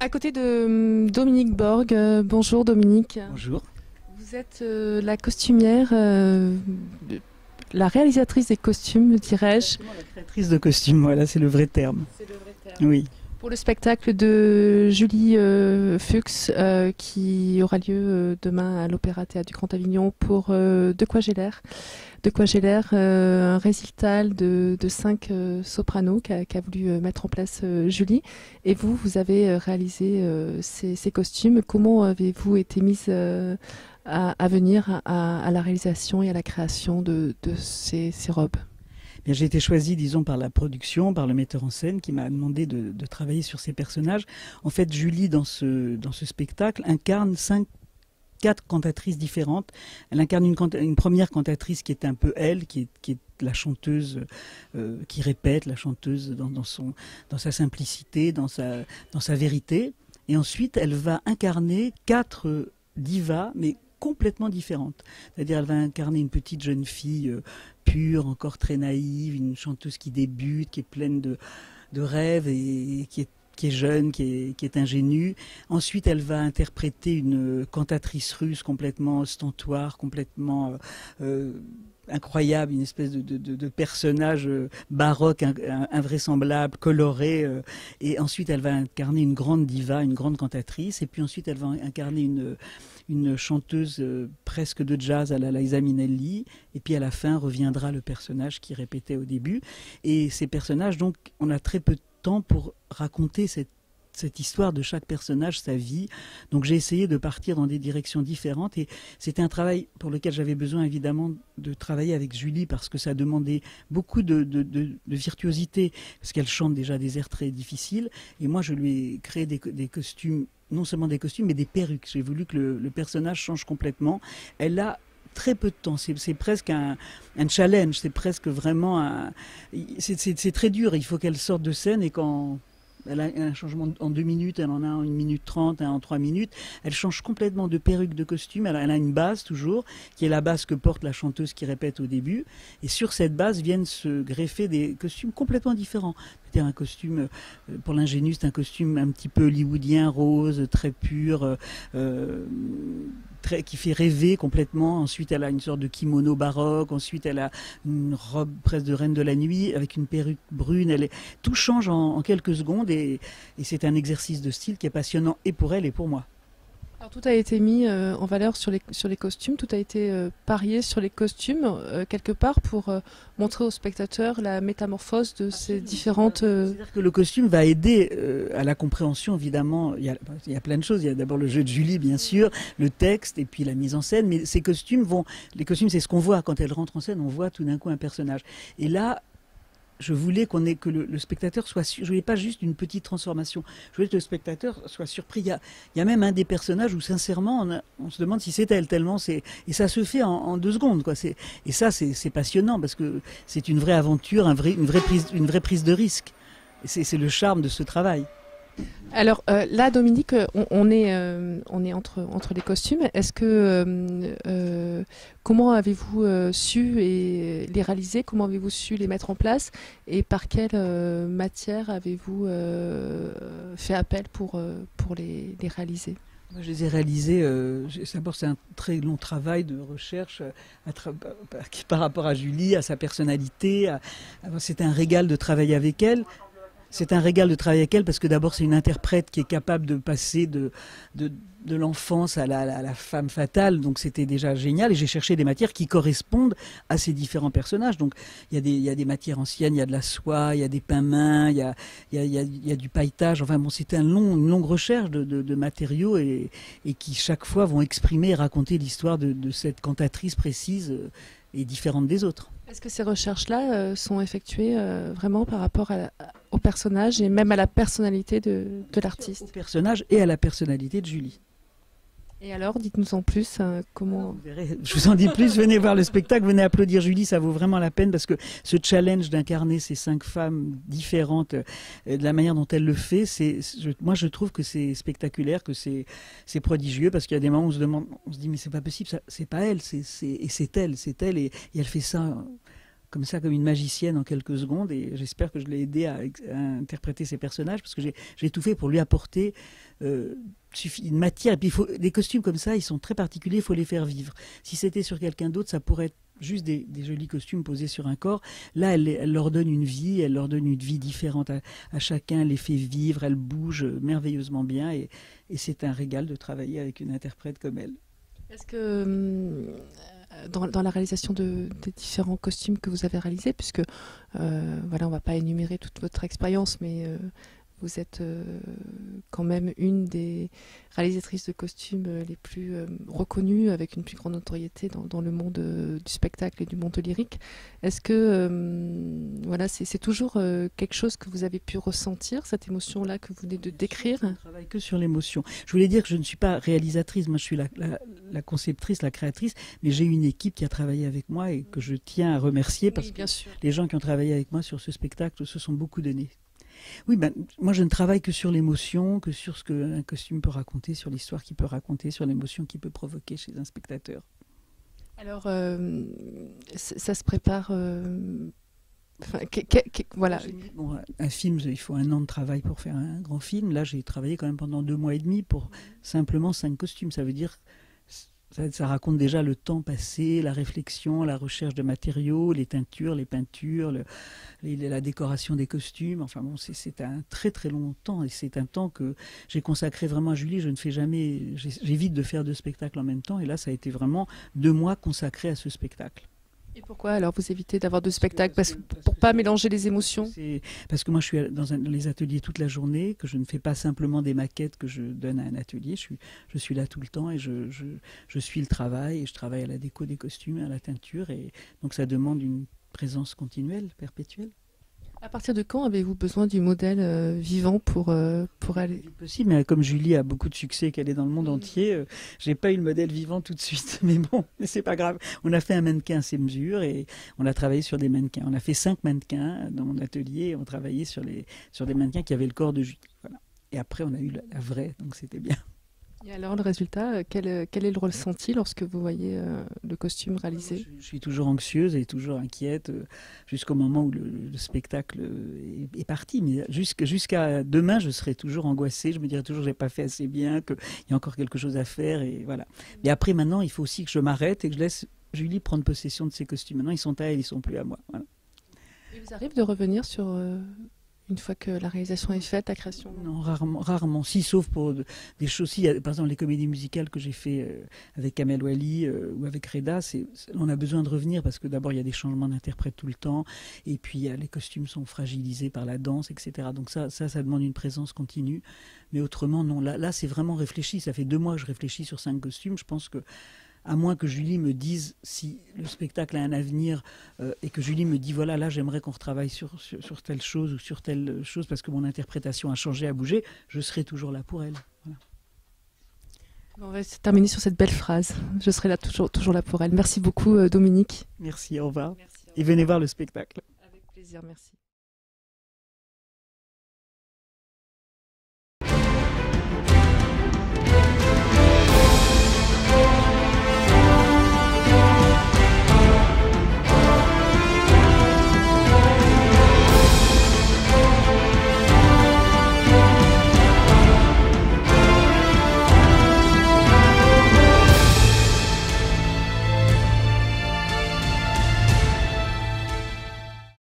À côté de Dominique Borg. Bonjour Dominique. Bonjour. Vous êtes la costumière, la réalisatrice des costumes, dirais-je. La créatrice de costumes, voilà, c'est le vrai terme. C'est le vrai terme. Oui. Pour le spectacle de Julie Fuchs qui aura lieu demain à l'Opéra Théâtre du Grand Avignon pour De quoi j'ai l'air. De quoi j'ai l'air, un récital de 5 sopranos qu'a voulu mettre en place Julie. Et vous avez réalisé ces costumes. Comment avez-vous été mise à venir à la réalisation et à la création de ces robes? Bien, j'ai été choisie, disons, par la production, par le metteur en scène qui m'a demandé de travailler sur ces personnages. En fait, Julie, dans ce spectacle, incarne 4 cantatrices différentes. Elle incarne une première cantatrice qui est un peu elle, qui est la chanteuse qui répète, la chanteuse dans sa simplicité, dans sa vérité. Et ensuite, elle va incarner 4 divas, mais complètement différente. C'est-à-dire, elle va incarner une petite jeune fille pure, encore très naïve, une chanteuse qui débute, qui est pleine de rêves et qui est jeune, qui est ingénue. Ensuite, elle va interpréter une cantatrice russe complètement ostentoire, complètement incroyable, une espèce de personnage baroque, invraisemblable, coloré. Et ensuite, elle va incarner une grande diva, une grande cantatrice. Et puis ensuite, elle va incarner une chanteuse presque de jazz à la Liza Minnelli. Et puis à la fin, reviendra le personnage qui répétait au début. Et ces personnages, donc, on a très peu de temps pour raconter cette histoire de chaque personnage, sa vie. Donc j'ai essayé de partir dans des directions différentes et c'était un travail pour lequel j'avais besoin évidemment de travailler avec Julie parce que ça demandait beaucoup de virtuosité parce qu'elle chante déjà des airs très difficiles et moi je lui ai créé des costumes, non seulement des costumes mais des perruques. J'ai voulu que le personnage change complètement. Elle a très peu de temps, c'est presque un challenge, c'est presque vraiment c'est très dur, il faut qu'elle sorte de scène et quand elle a un changement en 2 minutes, elle en a en 1 minute 30, en 3 minutes. Elle change complètement de perruque, de costume. Elle a une base toujours, qui est la base que porte la chanteuse qui répète au début. Et sur cette base viennent se greffer des costumes complètement différents. C'est-à-dire un costume, pour l'ingénue, c'est un costume un petit peu hollywoodien, rose, très pur, qui fait rêver complètement. Ensuite, elle a une sorte de kimono baroque. Ensuite, elle a une robe presque de reine de la nuit avec une perruque brune. Tout change en quelques secondes et c'est un exercice de style qui est passionnant et pour elle et pour moi. Alors, tout a été mis en valeur sur les costumes, tout a été parié sur les costumes, quelque part, pour montrer aux spectateurs la métamorphose de ces différentes... C'est-à-dire que le costume va aider à la compréhension, évidemment. Il y a plein de choses. Il y a d'abord le jeu de Julie, bien sûr, le texte et puis la mise en scène. Mais les costumes, c'est ce qu'on voit. Quand elle rentre en scène, on voit tout d'un coup un personnage. Et là, je voulais que le spectateur soit je voulais pas juste une petite transformation. Je voulais que le spectateur soit surpris. Il y a même un des personnages où sincèrement on se demande si c'est elle tellement et ça se fait en 2 secondes quoi. Et ça c'est passionnant parce que c'est une vraie aventure, une vraie prise de risque. Et c'est le charme de ce travail. Alors là, Dominique, on est entre les costumes. Est-ce que comment avez-vous su les réaliser? Comment avez-vous su les mettre en place? Et par quelle matière avez-vous fait appel pour les réaliser? Moi, je les ai réalisés. D'abord, c'est un très long travail de recherche par rapport à Julie, à sa personnalité. C'était un régal de travailler avec elle. C'est un régal de travailler avec elle parce que d'abord c'est une interprète qui est capable de passer de l'enfance à la femme fatale, donc c'était déjà génial et j'ai cherché des matières qui correspondent à ces différents personnages. Donc il y a des matières anciennes, il y a de la soie, il y a des pains-mains, il y a du pailletage. Enfin bon, c'était une longue recherche de matériaux et qui chaque fois vont exprimer et raconter l'histoire de cette cantatrice précise et différente des autres. Est-ce que ces recherches-là sont effectuées vraiment par rapport au personnage et même à la personnalité de l'artiste? Au personnage et à la personnalité de Julie. Et alors, dites-nous en plus comment... Vous verrez, je vous en dis plus, venez voir le spectacle, venez applaudir Julie, ça vaut vraiment la peine parce que ce challenge d'incarner ces 5 femmes différentes, de la manière dont elle le fait, moi je trouve que c'est spectaculaire, que c'est prodigieux parce qu'il y a des moments où on se dit mais c'est pas possible, c'est pas elle, c'est elle et elle fait ça comme ça, comme une magicienne en quelques secondes, et j'espère que je l'ai aidé à interpréter ses personnages, parce que j'ai tout fait pour lui apporter une matière. Et puis des costumes comme ça, ils sont très particuliers, il faut les faire vivre. Si c'était sur quelqu'un d'autre, ça pourrait être juste des jolis costumes posés sur un corps. Là, elle leur donne une vie, elle leur donne une vie différente à chacun, elle les fait vivre, elle bouge merveilleusement bien, et c'est un régal de travailler avec une interprète comme elle. Est-ce que dans la réalisation des différents costumes que vous avez réalisés, puisque voilà, on ne va pas énumérer toute votre expérience, mais vous êtes quand même une des réalisatrices de costumes les plus reconnues, avec une plus grande notoriété dans le monde du spectacle et du monde lyrique. Est-ce que voilà, c'est toujours quelque chose que vous avez pu ressentir, cette émotion-là que vous venez de décrire? Je ne travaille que sur l'émotion. Je voulais dire que je ne suis pas réalisatrice, moi je suis la conceptrice, la créatrice, mais j'ai une équipe qui a travaillé avec moi et que je tiens à remercier, parce que les gens qui ont travaillé avec moi sur ce spectacle se sont beaucoup donnés. Oui, moi je ne travaille que sur l'émotion, que sur ce qu'un costume peut raconter, sur l'histoire qu'il peut raconter, sur l'émotion qu'il peut provoquer chez un spectateur. Alors, ça se prépare... voilà. Bon, un film, il faut 1 an de travail pour faire un grand film. Là, j'ai travaillé quand même pendant 2 mois et demi pour simplement 5 costumes. Ça veut dire... Ça raconte déjà le temps passé, la réflexion, la recherche de matériaux, les teintures, les peintures, la décoration des costumes. Enfin bon, c'est un très très long temps, et c'est un temps que j'ai consacré vraiment à Julie. Je ne fais jamais, j'évite de faire 2 spectacles en même temps, et là ça a été vraiment 2 mois consacrés à ce spectacle. Et pourquoi alors vous évitez d'avoir 2 spectacles? Pour ne pas mélanger les émotions? Parce que moi je suis dans les ateliers toute la journée, que je ne fais pas simplement des maquettes que je donne à un atelier. Je suis là tout le temps, et je suis le travail, et je travaille à la déco des costumes, à la teinture, et donc ça demande une présence continuelle, perpétuelle. À partir de quand avez-vous besoin du modèle vivant pour aller... C'est possible, mais comme Julie a beaucoup de succès, qu'elle est dans le monde entier, j'ai pas eu le modèle vivant tout de suite. Mais bon, c'est pas grave. On a fait un mannequin à ses mesures, et on a travaillé sur des mannequins. On a fait 5 mannequins dans mon atelier, et on travaillait sur des mannequins qui avaient le corps de Julie. Voilà. Et après, on a eu la vraie, donc c'était bien. Et alors, le résultat, quel est le ressenti lorsque vous voyez le costume réalisé? Je suis toujours anxieuse et toujours inquiète jusqu'au moment où le spectacle est parti. Mais jusqu'à demain, je serai toujours angoissée. Je me dirai toujours que je n'ai pas fait assez bien, qu'il y a encore quelque chose à faire. Et voilà. Mais après, maintenant, il faut aussi que je m'arrête et que je laisse Julie prendre possession de ses costumes. Maintenant, ils sont à elle, ils ne sont plus à moi. Voilà. Il vous arrive de revenir sur... une fois que la réalisation est faite, la création? Non, rarement. Si, sauf pour des choses. Si, par exemple, les comédies musicales que j'ai fait avec Kamel Wally ou avec Reda, on a besoin de revenir, parce que d'abord, il y a des changements d'interprète tout le temps, et puis les costumes sont fragilisés par la danse, etc. Donc ça demande une présence continue. Mais autrement, non. Là, c'est vraiment réfléchi. Ça fait 2 mois que je réfléchis sur 5 costumes. Je pense que, à moins que Julie me dise si le spectacle a un avenir, et que Julie me dit voilà, là j'aimerais qu'on retravaille sur telle chose ou sur telle chose parce que mon interprétation a changé, a bougé, je serai toujours là pour elle. Voilà. On va terminer sur cette belle phrase. Je serai là toujours là pour elle. Merci beaucoup, Dominique. Merci, au revoir. Merci, au revoir. Et venez voir le spectacle. Avec plaisir, merci.